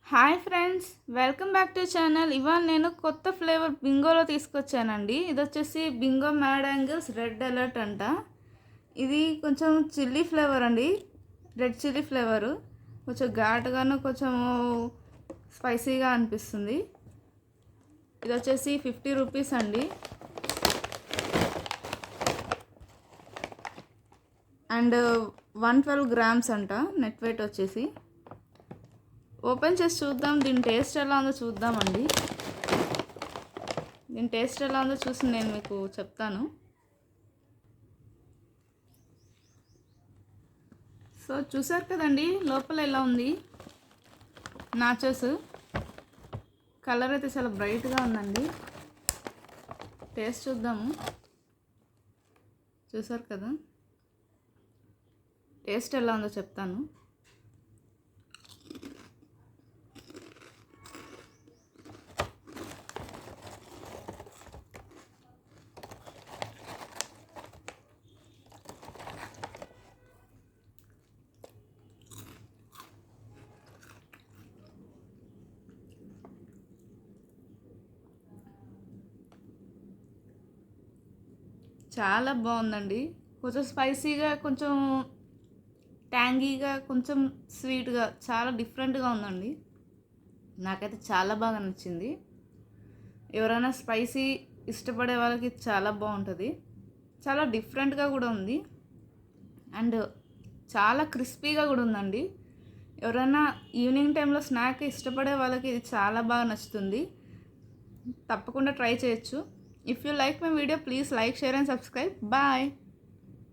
Hi friends, welcome back to channel. ఇవాళ నేను కొత్త ఫ్లేవర్ బింగోలో తీసుకొచ్చానండి. ఇది వచ్చేసి Bingo mad angles red alert అంట. ఇది కొంచెం చిల్లీ ఫ్లేవర్ అండి, రెడ్ చిల్లీ ఫ్లేవరు. కొంచెం ఘాటుగాను కొంచెం స్పైసీగా అనిపిస్తుంది. ఇది వచ్చేసి 50 రూపీస్ అండి. అండ్ 112 గ్రామ్స్ అంట నెట్ వెయిట్ వచ్చేసి. ఓపెన్ చేసి చూద్దాం, దీని టేస్ట్ ఎలా ఉందో చూద్దామండి. దీని టేస్ట్ ఎలా ఉందో చూసి నేను మీకు చెప్తాను. సో చూసారు కదండి, లోపల ఎలా ఉంది. నాచోస్ కలర్ అయితే చాలా బ్రైట్గా ఉందండి. టేస్ట్ చూద్దాము. చూసారు కదా, టేస్ట్ ఎలా ఉందో చెప్తాను. చాలా బాగుందండి. కొంచెం స్పైసీగా, కొంచెం ట్యాంగీగా, కొంచెం స్వీట్గా, చాలా డిఫరెంట్గా ఉందండి. నాకైతే చాలా బాగా నచ్చింది. ఎవరైనా స్పైసీ ఇష్టపడే వాళ్ళకి చాలా బాగుంటుంది. చాలా డిఫరెంట్గా కూడా ఉంది అండ్ చాలా క్రిస్పీగా కూడా ఉందండి. ఎవరైనా ఈవినింగ్ టైంలో స్నాక్ ఇష్టపడే వాళ్ళకి ఇది చాలా బాగా నచ్చుతుంది. తప్పకుండా ట్రై చేయొచ్చు. If you like my video, please like, share and subscribe. Bye.